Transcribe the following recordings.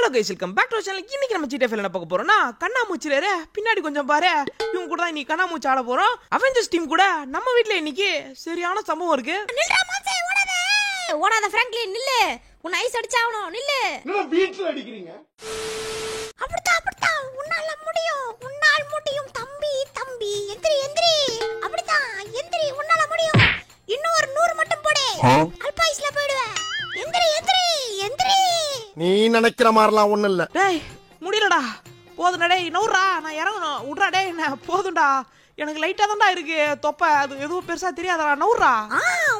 Hello guys, welcome back to channel. இன்னைக்கு நம்ம ஜிடிஎஃப் என்ன பார்க்க போறோம்னா, கண்ணாமூச்சில பின்னாடி கொஞ்சம் பாரு, இவங்க கூட தான் இன்னைக்கு கண்ணாமூச்சி ஆட போறோம். அவெஞ்சர்ஸ் டீம் கூட நம்ம வீட்ல இன்னைக்கு சரியான சம்பவம் இருக்கு. ஓடாத பிராங்க்லின் நில்லு, உன்னை ஐஸ் அடிச்சாவணும் நில்லு. என்ன வீட்ல அடிக்கிறீங்க? அப்படிதான் உன்னால முடியும், உன்னால் முடியும் தம்பி தம்பி. எந்திரி எந்திரி, அப்படிதான் எந்திரி, உன்னால முடியும். இன்னும் ஒரு 100 மட்டும் போடு, அல்பாய்ஸ்ல போய்டுவே. எந்திரி எந்திரி எந்திரி. நீ நினைக்கிற மாதிரிலாம் ஒண்ணு இல்ல. டேய் முடியலடா, போதுடா டேய், நவுறா, நான் இறங்கணும். விட்றா டேய், என்ன போதும்டா, எனக்கு லைட்டா தான்டா இருக்கு தொப்பை, அது எதுவும் பெருசா தெரியாதடா, நவுறா.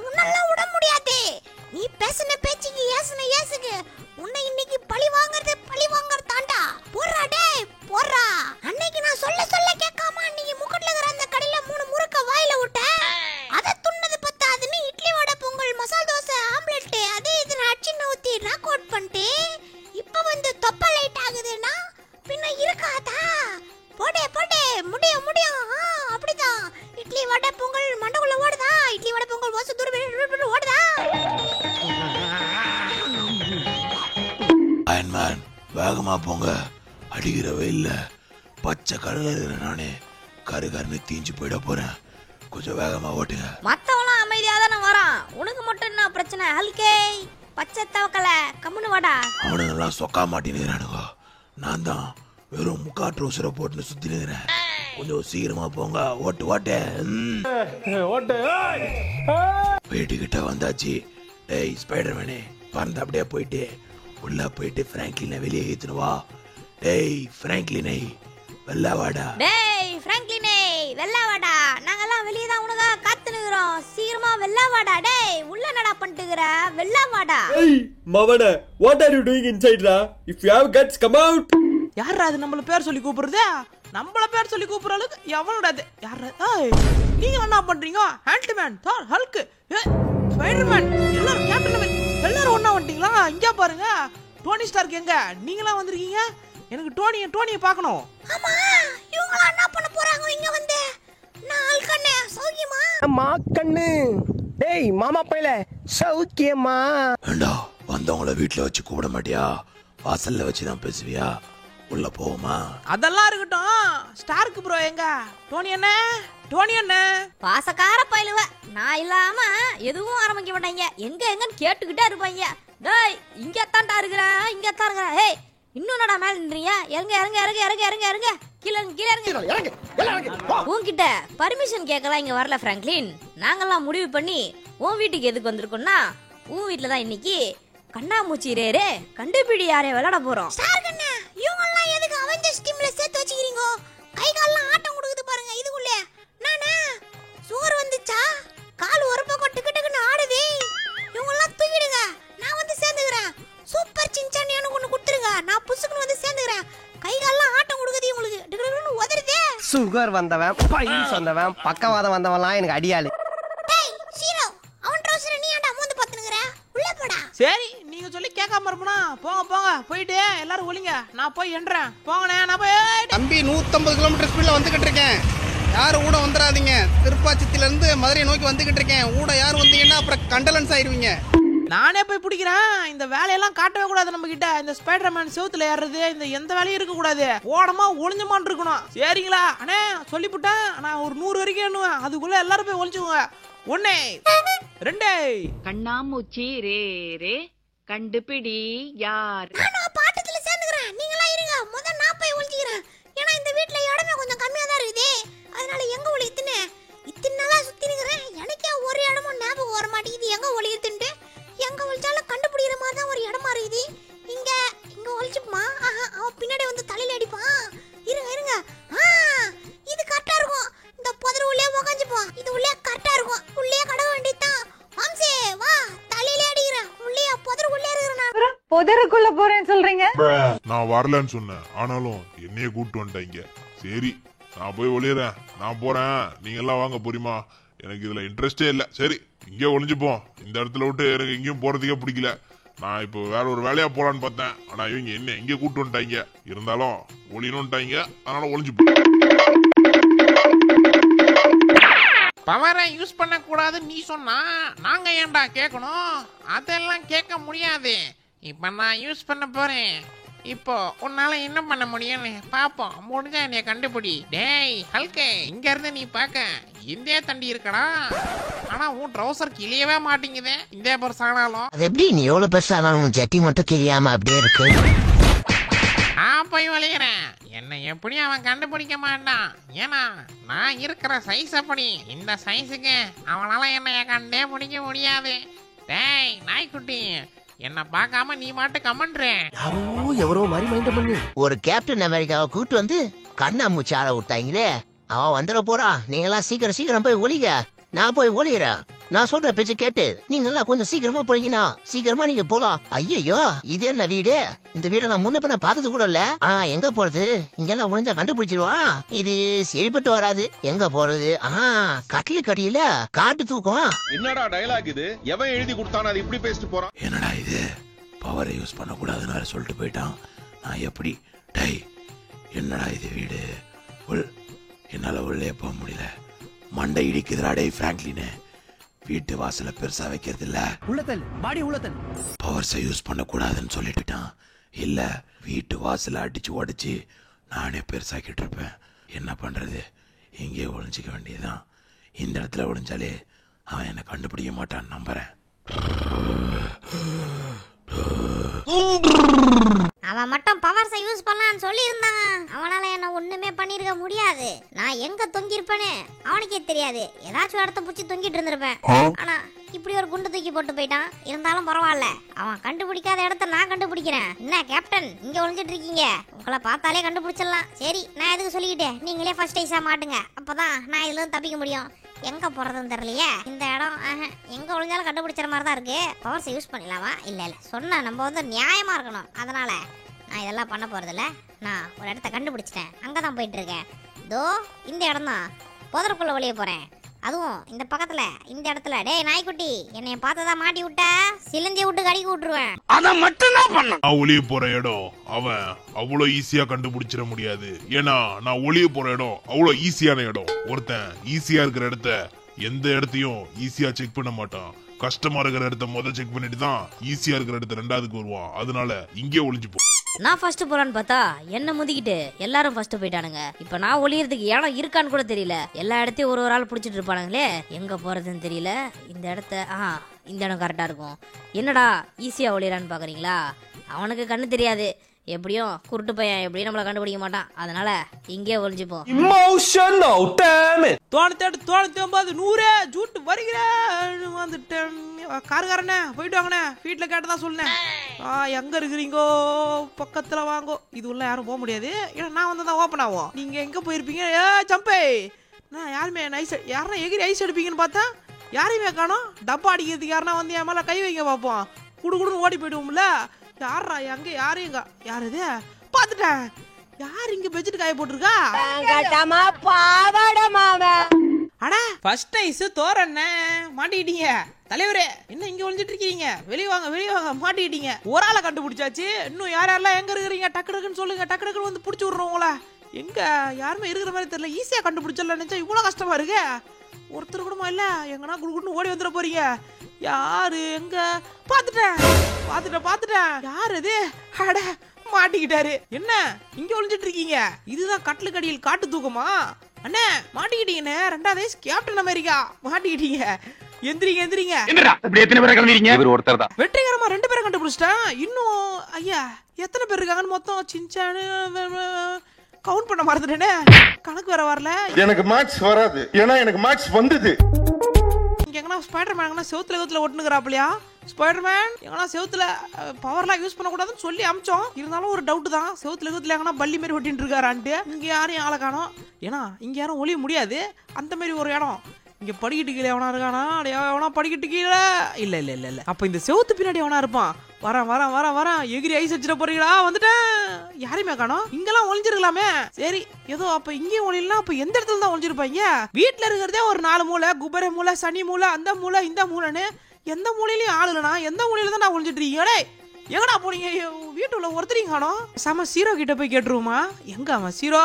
உன்னால விட முடியாது. நீ பேசுன பேச்சுக்கு ஏசுன ஏசுக்கு உன்னை இன்னைக்கு பழி வாங்குறது தாண்டா. போறா டேய் போறா. அன்னைக்கு நான் சொல்ல கேட்காம அன்னைக்கு முக்கட்ல இருக்கிற அந்த கடையில 3 முறுக்க வாயில விட்ட, அத துண்ணது பத்தாதுன்னு இட்லி வடை பொங்கல் மசாலா தோசை ஆம்லெட் அதே இது அடிச்சு நவுத்தி ராக் அவுட் பண்ணிட்டு இப்ப வந்து தொப்பை லைட் ஆகுதுன்னா பின்ன இருக்காதா? போடே முடியும். அப்படிதான் இட்லி வடை பொங்கல் மண்டக்குள்ள ஓடுதா? இட்லி வடை பொங்கல் வாச தூரம் ஓடுதா? அயன்மேன் வேகமா போங்க, அடிக்கிற வெயில்ல பச்சை கலர் நானே கருகருன்னு தீஞ்சு போயிட போறேன், கொஞ்சம் வேகமா ஓட்டுங்க. மத்தவெல்லாம் அமைதியா தானே வரான், உனக்கு மட்டும் என்ன பிரச்சனை? ஹல்கே பச்சை தவக்கல கம்முனு வாடா. அவனுங்க எல்லாம் சொக்கா மாட்டினுறானுங்க, நான் தான் வெறும் முக்கா ட்ரௌசரை போட்டுன்னு சுத்தி நிக்கிறேன். கொஞ்சம் சீக்கிரமா போங்க, ஓட்டு வீட்டுக்கிட்ட வந்தாச்சு. டேய் ஸ்பைடர்மேனே, பறந்து அப்படியே போயிட்டு உள்ள போயிட்டு பிராங்க்லினை வெளியே ஏத்துனு வா. டேய் பிராங்க்லினை வெள்ள வாடா. டேய் பிராங்க்லினே வெள்ள வாடா, நாங்கெல்லாம் வெளிய தான் உனக்கு காத்து நிக்கிறோம், சீக்கிரமா வெள்ள வாடா. டேய் உள்ள என்னடா பண்ணிட்டுக்கற? வெள்ள வாடா. Hey மவனே, what are you doing inside la? If you have guts come out. யாரா அது நம்மள பேர் சொல்லி கூப்பிடுறது? நம்மள பேர் சொல்லி கூப்பிடுற அளவுக்கு எவனோட அது? யாரா? ஏய் நீங்க என்ன பண்றீங்க? ஆன்ட்மேன், தார், ஹல்க், ஸ்பைடர்மேன், எல்லாரும் கேப்டன் அமெரிக்கா எல்லாரும் ஒண்ணா வந்துட்டீங்களா? இங்க பாருங்க, டோனி ஸ்டார்க் எங்க? நீங்களா வந்திருக்கீங்க? எனக்கு டோனியை பார்க்கணும். ஆமா, இவங்க என்ன பண்ண போறாங்க இங்க வந்து? நான் ஹல்கண்ணே சௌக்கியமா? அம்மா கண்ணு, டேய் மாமா பையல சௌக்கியமா? ஏண்டா வந்தவங்கள வீட்டுல வச்சு கூப்பிட மாட்டியா? வாசல்ல வச்சுதான் பேசுவியா? உள்ள போவோமா? அதெல்லாம் இருக்கட்டும், ஸ்டார்க் ப்ரோ எங்க? டோனி என்ன பாசக்கார பயிலுவ, நான் இல்லாம எதுவும் ஆரம்பிக்க மாட்டாங்க, எங்கன்னு கேட்டுக்கிட்டே இருப்பாங்க. டேய் இங்க தான்டா இருக்கிறேன். ஏய் இன்னும் என்னடா மேல நின்றீங்க? இறங்க கீழ உன்கிட்ட பர்மிஷன் கேட்கலாம் இங்க வரல பிராங்க்லின். நாங்கெல்லாம் முடிவு பண்ணி உன் வீட்டுக்கு எதுக்கு வந்திருக்கோம்னா, உன் வீட்டுல தான் இன்னைக்கு கண்ணாமூச்சி ரேரே கண்டுபிடி யாரே விளையாட போறோம். இவங்கெல்லாம் எதுக்கு அவெஞ்சர்ஸ் டீம்ல சேர்த்து வச்சுக்கிறீங்க? கை கால்லாம் ஆட்டம் கொடுக்குது பாருங்க இதுக்குள்ளே. நானே சோறு வந்துச்சா? கால் ஒரு பக்கம் டிக்கெட்டுக்குன்னு ஆடுது. இவங்கெல்லாம் தூக்கிடுங்க, நான் வந்து சேர்ந்துக்கிறேன். சூப்பர் சின்சான் எனக்கு ஒன்று கொடுத்துருங்க, நான் புசுக்குன்னு வந்து சேர்ந்துக்கிறேன். கை கால்லாம் ஆட்டம் கொடுக்குது இவங்களுக்கு, டிக்கெட்டுன்னு உதறுதே. சுகர் வந்தவன், பைல்ஸ் வந்தவன், பக்கவாதம் வந்தவன்லாம் எனக்கு அடியாளு. டேய் சீரோ, அவன் ட்ரவுசரை நீ ஏன்டா மூந்து பாத்துனுக்குற? உள்ள போடா. சரி நீங்க சொல்லி கேட்காம இருப்பனா? போங்க போயிட்டு எல்லாரும் ஒளிங்க, நான் போய் என்றேன். போங்கண்ணே, நான் போய். தம்பி 150 கிலோமீட்டர் ஸ்பீட்ல வந்துகிட்டு இருக்கேன், யாரும் ஊட வந்துடாதீங்க. திருப்பாச்சித்தில இருந்து மதுரை நோக்கி வந்துகிட்டு இருக்கேன். ஊட யாரும் வந்தீங்கன்னா அப்புறம் கண்டலன்ஸ் ஆயிருவீங்க. நானே போய் பிடிக்கிறேன். இந்த வேலையெல்லாம் காட்டவே கூடாது நம்ம கிட்ட. இந்த ஸ்பைடர்மேன் செவுத்துல ஏறுறது, இந்த எந்த வேலையும் இருக்க கூடாது. ஓடமா ஒளிஞ்சமான் இருக்கணும், சரிங்களா? அண்ணே சொல்லிவிட்டேன், நான் ஒரு 100 வரைக்கும் எண்ணுவேன், அதுக்குள்ள எல்லாரும் போய் ஒளிச்சுக்கோங்க. 1 2 கண்ணாமூச்சி ரே ரே கண்டுபிடி யார்? நான் பாட்டத்துல சேர்ந்துக்கிறேன், நீங்களா இருங்க. முதல்ல நான் போய் ஒளிஞ்சிக்கிறேன், ஏன்னா இந்த வீட்ல இடமே கொஞ்சம் கம்மியா தான் இருக்குது. அதனால எங்க ஒளி இத்தனை நாளா சுத்தி நிக்கிறேன், எனக்கே ஒரு இடமும் ஞாபகம் வர மாட்டேங்குது எங்க ஒளியுதுன்ட்டு. எங்க ஒளிச்சாலும் கண்டுபிடிக்கிற மாதிரி தான் ஒரு இடமா இருக்குது. இங்க ஒளிச்சுப்பா. அவன் பின்னாடி வந்து தலையில அடிப்பான். இருங்க இது கரெக்டா இருக்கும். இந்த புதர் உள்ளே உக்காஞ்சுப்போம், இது உள்ளே கரெக்டா இருக்கும். உள்ளே கடை வேண்டியதான். மாம்சே வா, தலையில அடிக்கிறேன். உள்ளே புதர் உள்ளே இருக்கிறேன். நான் புதருக்குள்ள போறேன்னு சொல்றீங்க? நான் வரலன்னு சொன்னேன், ஆனாலும் என்னைய கூப்பிட்டு வந்துட்டாங்க. சரி நான் போய் ஒளியறேன், நான் போறேன், நீங்க எல்லாம் வாங்க போறீமா? எனக்கு இதுல இன்ட்ரெஸ்டே இல்ல. சரி இங்கே ஒளிஞ்சுப்போம், இந்த இடத்துல விட்டு எனக்கு எங்கேயும் போறதுக்கே பிடிக்கல. நான் இப்போ வேற ஒரு வேலையா போலான்னு பார்த்தேன், ஆனா இவங்க என்ன எங்கே கூப்பிட்டு வந்துட்டாங்க. இருந்தாலும் ஒளியணும்ட்டாங்க, அதனால ஒளிஞ்சுப்போம். பவரை யூஸ் பண்ண கூடாது நீ சொன்னா நாங்க ஏன்டா கேட்கணும்? அதெல்லாம் கேட்க முடியாது. இப்ப நான் யூஸ் பண்ண போறேன். இப்போ உன்னால என்ன பண்ண முடியும்னு பாப்போம். முடிஞ்சா என்னைய கண்டுபிடி. டேய் ஹல்கே, இங்க இருந்து நீ பாக்க இந்தே தண்டி இருக்கடா. ஆனா உன் ட்ரௌசர் கிளியவே மாட்டேங்குதே இந்த பெருசானாலும். அது எப்படி நீ எவ்வளவு பெருசானாலும் ஜட்டி மட்டும் கிழியாம அப்படியே இருக்கு? நான் போய் விளையிறேன். என்ன எப்படி அவன் கண்டுபிடிக்க மாட்டான். ஏன்னா நான் இருக்கிற சைஸ் அப்படி. இந்த சைஸுக்கு அவனால என்னைய கண்டே பிடிக்க முடியாது. டேய் நாய்க்குட்டி, என்ன பார்க்காம நீ மாட்டு கமன்றேன். எவரோ மாதிரி மைண்ட் பண்ணு. ஒரு கேப்டன் அமெரிக்காவை கூட்டு வந்து கண்ணாமூச்சி ஆள விட்டாங்களே, அவன் வந்துட போறா. நீங்க எல்லாம் சீக்கிரம் போய் ஒளிங்க. நான் போய் ஒளிகிறேன். நான் சொல்ற பேச்சு கேட்டு நீங்க எல்லாம் கொஞ்சம் சீக்கிரமா போறீங்கன்னா சீக்கிரமா நீங்க போலாம். ஐயோ, இது என்ன வீடு? இந்த வீடை நான் முன்ன பின்ன பார்த்தது கூட இல்ல. எங்க போறது? இங்கெல்லாம் ஒளிஞ்சா கண்டுபிடிச்சிருவான். இது சரிப்பட்டு வராது. எங்க போறது? கட்டில காட்டு தூக்கம். என்னடா டயலாக் இது? எவன் எழுதி கொடுத்தானோ அது இப்படி பேசிட்டு போறான்? என்னடா இது? பவரை யூஸ் பண்ண கூடாதுன்னு சொல்லிட்டு போயிட்டான். நான் எப்படி? டேய், என்னடா இது வீடு? என்னால உள்ளே போக முடியல. மண்டை இடிக்குதுடா. டேய் பிராங்க்லின், வீட்டு வாசல பெருசா வைக்கிறது இல்ல. பவர்ஸை யூஸ் பண்ண கூடாதுன்னு சொல்லிட்டுட்டான். இல்ல, வீட்டு வாசல அடிச்சு உடைச்சு நானே பெருசாக்கிட்டு இருப்பேன். என்ன பண்றது? இங்கே ஒளிஞ்சிக்க வேண்டியதுதான். இந்த இடத்துல ஒளிஞ்சாலே அவன் என்ன கண்டுபிடிக்க மாட்டான்னு நம்புறேன். அவன் மட்டும் பவர்ஸை யூஸ் பண்ணலான்னு சொல்லி இருந்தான். அவனால என்ன ஒண்ணுமே பண்ணிருக்க முடியாது. நான் எங்க தொங்கிருப்பேன்னு அவனுக்கே தெரியாது. ஏதாச்சும் இடத்த புடிச்சு தொங்கிட்டு இருந்திருப்பேன். ஆனா இப்படி ஒரு குண்டு தூக்கி போட்டு போயிட்டான். இருந்தாலும் பரவாயில்ல, அவன் கண்டுபிடிக்காத இடத்த நான் கண்டுபிடிக்கிறேன். என்ன கேப்டன், இங்க ஒளிஞ்சிட்டு இருக்கீங்க? உங்களை பார்த்தாலே கண்டுபிடிச்சிடலாம். சரி, நான் எதுக்கு சொல்லிக்கிட்டேன், நீங்களே ஃபர்ஸ்ட் ஐஸா மாட்டுங்க. அப்பதான் நான் இதுல இருந்து தப்பிக்க முடியும். எங்க போறதுன்னு தெரியலையே. இந்த இடம் எங்க ஒளிஞ்சாலும் கண்டுபிடிச்சிற மாதிரி தான் இருக்கு. பவர்ஸ் யூஸ் பண்ணிடலாமா? இல்ல சொன்னா நம்ம வந்து நியாயமா இருக்கணும். அதனால நான் இதெல்லாம் பண்ண போறதில்ல. நான் ஒரு இடத்த கண்டுபிடிச்சிட்டேன். அங்கதான் போயிட்டு இருக்கேன். இதோ இந்த இடம் தான். புதருக்குள்ள ஒளிய போறேன். அதுவும் இந்த பக்கத்துல இந்த இடத்துல. டேய் நாய்க்குட்டி, என்னைய பார்த்ததா மாட்டி விட்ட சிலந்திய விட்டு கடிக்க விட்டுருவேன். அத மட்டும் தான் பண்ண. நான் ஒளிய போற இடம் அவன் அவ்வளவு ஈஸியா கண்டுபிடிச்சிட முடியாது. ஏன்னா நான் ஒளிய போற இடம் அவ்வளவு ஈஸியான இடம். ஒருத்தன் ஈஸியா இருக்கிற இடத்த எந்த இடத்தையும் ஈஸியா செக் பண்ண மாட்டான். கஷ்டமா இருக்கிற இடத்த முதல் செக் பண்ணிட்டு தான் ஈஸியா இருக்கிற இடத்த ரெண்டாவதுக்கு வருவான். அதனால இங்கே ஒளிஞ்சு போ. நான் ஃபர்ஸ்ட் போறான்னு பார்த்தா என்ன முந்திக்கிட்டு எல்லாரும் ஃபர்ஸ்ட் போயிட்டானுங்க. இப்ப நான் ஒளியறதுக்கு இடம் இருக்கான்னு கூட தெரியல. எல்லா இடத்தையும் ஒரு ஆள் பிடிச்சிட்டு இருப்பானுங்களே. எங்க போறதுன்னு தெரியல. இந்த இடத்த இந்த இடம் கரெக்டா இருக்கும். என்னடா ஈஸியா ஒளியறான்னு பாக்குறீங்களா? அவனுக்கு கண்ணு தெரியாது. எப்படியும் குருட்டு பையன் எப்படியும் நம்மள கண்டுபிடிக்க மாட்டான். அதனால இங்கே ஒளிஞ்சுப்போம். Emotional dam. 98 ஜூட்டு வருகிறேன் வந்துட்டேன். காருக்காரண்ணே போயிட்டு வாங்கண்ணே. வீட்டில் கேட்டதான் சொல்லுனேன். எங்க இருக்கிறீங்கோ? பக்கத்துல வாங்கோ. இது உள்ள யாரும் போக முடியாது. ஏன்னா நான் வந்து தான் ஓப்பன் ஆகும். நீங்க எங்க போயிருப்பீங்க? சம்பே, நான் யாருமே ஐஸ் யாருன்னா எகிரி ஐஸ் எடுப்பீங்கன்னு பார்த்தா யாரையுமே காணோம். டப்பா அடிக்கிறதுக்கு யாருன்னா வந்து என் மேல கை வைங்க பார்ப்போம். குடுன்னு ஓடி போயிடுவோம்ல. யாரா எங்க யாரையும் யாரு இது? பாத்துட்டேன். யார் இங்க பெட்ஷீட் காய போட்டுருக்கா? அட ஃபர்ஸ்ட் ஐஸ் தோறண்ணே மாட்டிக்கிட்டீங்க. தலைவரே, என்ன இங்க ஒளிஞ்சிட்டு இருக்கீங்க? வெளியே வாங்க மாட்டிக்கிட்டீங்க. ஒரு ஆளை கண்டுபிடிச்சாச்சு. இன்னும் யாரெல்லாம் எங்க இருக்கிறீங்க? டக்கு டக்குன்னு சொல்லுங்க. டக்கு டக்குன்னு வந்து பிடிச்சி விடுறோம் உங்களை. எங்க யாருமே இருக்கிற மாதிரி தெரியல. ஈஸியா கண்டுபிடிச்சல நினைச்சா இவ்வளவு கஷ்டமா இருக்கு. ஒருத்தர் கூடமா இல்ல. எங்கன்னா குடுக்குன்னு ஓடி வந்துட போறீங்க. யாரு எங்க? பாத்துட்டேன். யாரு அது? அட மாட்டிக்கிட்டாரு. என்ன இங்க ஒளிஞ்சிட்டு இருக்கீங்க? இதுதான் கட்டிலுக்கடியில் காட்டு தூக்கமா? அண்ணே மாட்டிக்கிட்டீங்கண்ணே. ரெண்டாவது ஐஸ் கேப்டன் அமெரிக்கா மாட்டிக்கிட்டீங்க. எந்திரிங்க. வெற்றிகரமா 2 பேரை கண்டுபிடிச்சிட்டேன். இன்னும் ஐயா எத்தனை பேர் இருக்காங்கன்னு மொத்தம் சின்சானு கவுண்ட் பண்ண மறந்துட்டேனே. கணக்கு வேற வரல. எனக்கு மேட்ச் வராது. ஏன்னா எனக்கு மேட்ச் வந்தது. எங்கன்னா ஸ்பைடர்மேன் செவுத்துல ஒட்டுனுக்குறாப்லையா? ஸ்பைடர்மேன் எங்கன்னா செவுத்துல பவர்லாம் யூஸ் பண்ண கூடாதுன்னு சொல்லி அமிச்சோம். இருந்தாலும் ஒரு டவுட் தான். செவுத்துல எங்கன்னா பள்ளி மாரி ஒட்டிட்டு இருக்காரான்ட்டு. இங்க யாரையும் ஆளை காணோம். ஏன்னா இங்க யாரும் ஒளிய முடியாது. அந்த மாதிரி ஒரு இடம். இங்க படிக்கிட்டு கீழே எவனா இருக்கானா? எவனா படிக்கிட்டு கீழே? இல்ல. அப்ப இந்த செவுத்து பின்னாடி எவனா இருப்பான். வரேன். எகிரி ஐஸ் வச்சிட போறீங்களா? வந்துட்டேன். யாரையுமே காணோம். இங்கெல்லாம் ஒளிஞ்சிருக்கலாமே. சரி, ஏதோ அப்ப இங்கேயும் ஒளியலாம். அப்ப எந்த இடத்துல தான் ஒளிஞ்சிருப்பாங்க? வீட்டுல இருக்கிறதே ஒரு 4 மூலை. குபர மூலை, சனி மூலை, அந்த மூலை, இந்த மூலைன்னு எந்த மூலையிலயும் ஆள் இல்லைனா எந்த மூலையில தான் நான் ஒளிஞ்சிட்டு இருக்கீங்க? எங்கடா போனீங்க? வீட்டுல ஒருத்தரையும் காணோம். சம சீரோ கிட்ட போய் கேட்டுருவோமா? எங்க அவன்? சீரோ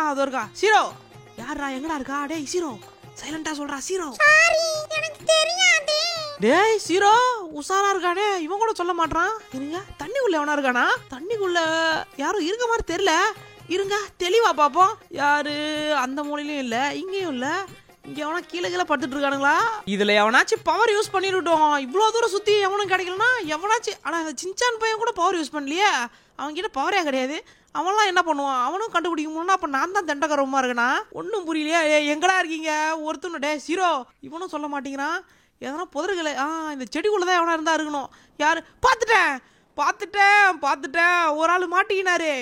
அது இருக்கா? சீரோ யாரா? எங்கடா இருக்கா? டேய் சீரோ, சைலண்டா சொல்றா. சீரோ, சாரி எனக்கு தெரியாது. டேய் சீரோ உசாரா இருக்கானே, இவன் கூட சொல்ல மாட்டான். இருங்க, தண்ணிக்குள்ள எவனா இருக்கானா? தண்ணிக்குள்ள யாரும் இருக்க மாதிரி தெரியல. இருங்க தெளிவா பாப்போம். யாரு அந்த மூலையிலயும் இல்ல, இங்கேயும் இல்ல. இங்க எவனா கீழே கீழே படுத்துட்டு இருக்கானுங்களா? இதுல எவனாச்சும் பவர் யூஸ் பண்ணிருட்டோம். இவ்வளவு தூரம் சுத்தி எவனும் கிடைக்கலன்னா எவனாச்சும். ஆனா அந்த சின்சான் பையன் கூட பவர் யூஸ் பண்ணலையே. அவன் கிட்ட பவரே கிடையாது. அவன்லாம் என்ன பண்ணுவான்? அவனும் கண்டுபிடிக்க முடியும்னா அப்ப நான் தான் தண்டகரமா இருக்கனா? ஒன்னும் புரியலையே. எங்கடா இருக்கீங்க ஒருத்தனு? டே சீரோ இவனும் சொல்ல மாட்டேங்கிறான். எதனா புதர்களை இந்த செடிக்குள்ளதான் எவனா இருந்தா இருக்கணும். யாரு? பாத்துட்டேன் ஒரு ஆளு மாட்டிக்கினாரு.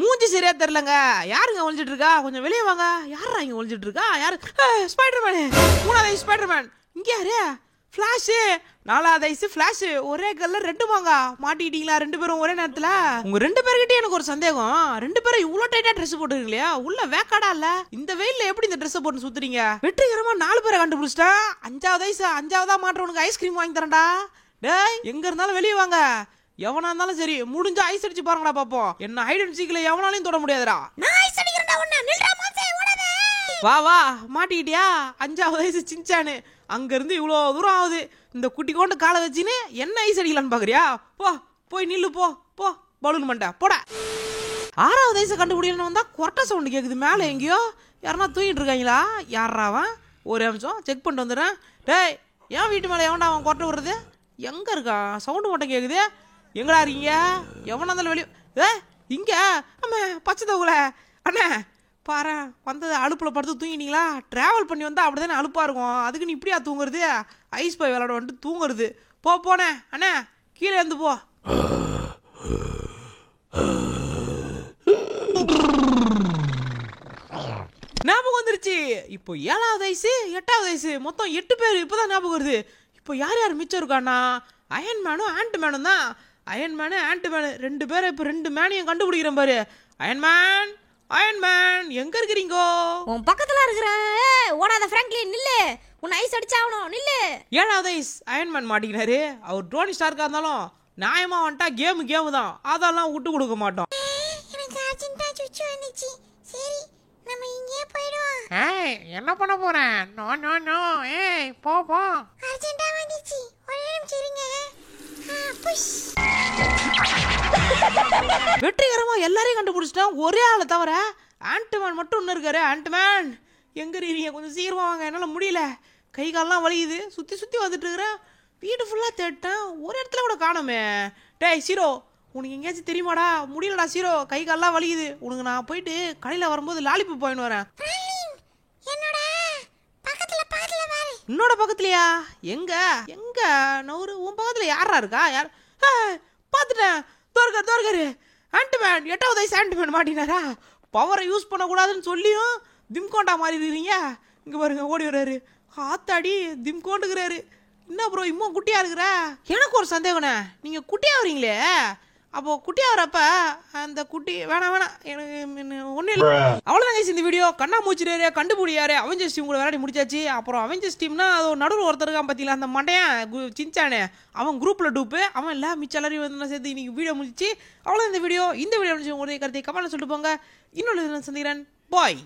மூஞ்சி சரியா தெரியலங்க. யாருங்க ஒளிஞ்சிட்டு இருக்கா? கொஞ்சம் வெளியே வாங்க. யாரா இங்க ஒளிஞ்சிட்டு இருக்கா? யாரு? ஸ்பைடர்மேன். 3வது ஸ்பைடர்மேன். இங்க யாரு? ஃபிளாஷ். 4வது ஃபிளாஷ். ஒரே கல்ல 2 வாங்க மாட்டிக்கிட்டீங்களா 2 பேரும் ஒரே நேரத்துல? உங்க 2 பேர்கிட்ட எனக்கு ஒரு சந்தேகம். 2 பேரும் இவ்வளவு டைட்டா ட்ரெஸ் போட்டுருக்கீங்களா? உள்ள வேக்காடா இல்ல? இந்த வெயில்ல எப்படி இந்த ட்ரெஸ் போட்டு சுத்துறீங்க? வெற்றிகரமா 4 பேரை கண்டுபிடிச்சிட்டேன். 5வதா மாற்றவனுக்கு ஐஸ்கிரீம் வாங்கி தரேன்டா. டேய் எங்க இருந்தாலும் வெளியே வாங்க. எவனா இருந்தாலும் சரி முடிஞ்ச ஐஸ் அடிச்சு பாருங்கடா பாப்போம். என்ன ஹைட் அண்ட் சீக்ல எவனாலையும் தொட முடியாதுடா. நான் ஐஸ் அடிக்கிறேன்டா உன்னை. நில்றா மாசே ஓடாதே. வா மாட்டிக்கிட்டியா? 5வது சின்சானு. அங்க இருந்து இவ்வளவு தூரம் ஆகுது. இந்த குட்டி கொண்டு காலை வச்சுன்னு என்ன ஐஸ் அடிக்கலான்னு பாக்குறியா? போய் நில்லு. போ பலூன் மண்டை போட. 6வது கண்டுபிடிக்கணும்னு வந்தா கொரட்டை சவுண்ட் கேக்குது மேல எங்கேயோ. யாரனா தூங்கிட்டு இருக்காங்களா? யாராவன்? ஒரே நிமிஷம் செக் பண்ணிட்டு வந்துடுறேன். டேய் ஏன் வீட்டு மேல எவன்டா அவன் கொரட்டை விடுறது? எங்க இருக்கான்? சவுண்டு மட்டும் கேக்குது. எங்கடா இருக்கீங்க? எவனா இருந்தாலும் வெளியே. இங்க நம்ம பச்சை தவுல அண்ணே பாரு வந்தது. அடுப்புல படுத்து தூங்கினீங்களா? டிராவல் பண்ணி வந்தா அப்படிதானே அலுப்பா இருக்கும். அதுக்கு நீ இப்படியா தூங்குறது? ஐஸ் பாய் விளையாட வந்துட்டு தூங்குறது. போனே அண்ணே கீழே இருந்து போ. ஞாபகம் வந்துருச்சு. இப்போ 7வது 8வது மொத்தம் 8 பேர். இப்பதான் ஞாபகம் வருது. இப்போ யார் மிச்சம் இருக்கானா? அயன்மேனும் ஆண்ட்மேனும் தான். அயன்மேனு ஆண்ட்மேனு 2 பேரை. இப்போ 2 மேனையும் கண்டுபிடிக்கிறேன் பாரு. அயன்மேன் எங்க இருக்கிறீங்க? உன் பக்கத்துல இருக்கிறேன். ஓடாத பிராங்க்லின் நில்லு. உன்னை ஐஸ் அடிச்சாவணும் நில்லு. 7வது அயன்மேன் மாட்டிக்கினாரு. அவர் டோனி ஸ்டார்க்கா இருந்தாலும் நியாயமா வந்துட்டா கேம் தான். அதெல்லாம் விட்டு கொடுக்க மாட்டோம். எனக்கு அர்ஜென்ட்டா சுச்சு வந்துச்சு. சரி நம்ம இங்கே போய்டுவோம். என்ன பண்ண போறேன்? நோ போ அர்ஜென்ட்டா வந்துச்சு. ஒரே நிமிஷம் இருங்க. புஷ். வெற்றிகரமா எல்லாரையும் கண்டுபிடிச்சிட்டோம். ஒரே ஆளை தவிர ஆண்ட்மேன் மட்டும் இன்னும் இருக்காரு. ஆண்ட்மேன் எங்க இருக்கீங்க? கொஞ்சம் சீக்கிரமா வாங்க. என்னால முடியல. கை கால்லாம் வலியுது. சுத்தி வந்துட்டு இருக்கிறேன். வீடு ஃபுல்லா தேட்டேன். ஒரு இடத்துல கூட காணோமே. டேய் சீரோ உனக்கு எங்கேயாச்சும் தெரியுமாடா? முடியலடா சீரோ. கை கால்லாம் வலியுது. உனக்கு நான் போயிட்டு கடையில வரும்போது லாலிபப் வாங்கிட்டு வரேன். என்னோட பக்கத்துலயா? எங்க நவுரு உன் பக்கத்துல யாரா இருக்கா? யார்? பாத்துட்டேன். தோர்கரு ஆண்ட்மேன் 8வது ஆண்ட்மேன் மாட்டினாரா? பவரை யூஸ் பண்ணக்கூடாதுன்னு சொல்லியும் திம்கோண்டா மாறி இருக்கீங்க. இங்க பாருங்க ஓடி வர்றாரு. ஆத்தாடி திம்கோண்டுக்கிறாரு. என்ன ப்ரோ இன்னும் குட்டியா இருக்கிற? எனக்கு ஒரு சந்தேகண்ணே. நீங்க குட்டியா வரீங்களே, அப்போ குட்டியா வரப்ப அந்த குட்டி வேணாம் எனக்கு ஒன்றும் இல்லை. அவ்வளோதான் கைஸ் இந்த வீடியோ. கண்ணாமூச்சி கண்டுபிடியாரு அவெஞ்சர்ஸ் டீம் கூட விளையாடி முடிச்சாச்சு. அப்புறம் அவெஞ்சர்ஸ் டீம்னா அது நடுவில் ஒருத்தர் இருக்கான் பார்த்தீங்களா, அந்த மண்டையன் சின்சானே, அவன் குரூப்பில் டூப்பு அவன் இல்லை. மிச்சம் எல்லாரையும் வந்து சேர்த்து இன்னைக்கு வீடியோ முடிச்சு. அவ்வளோ இந்த வீடியோ முடிச்சு உங்களுடைய கருத்தை கமெண்ட்ல சொல்லிட்டு போங்க. இன்னொரு சந்திக்கிறேன். பாய்.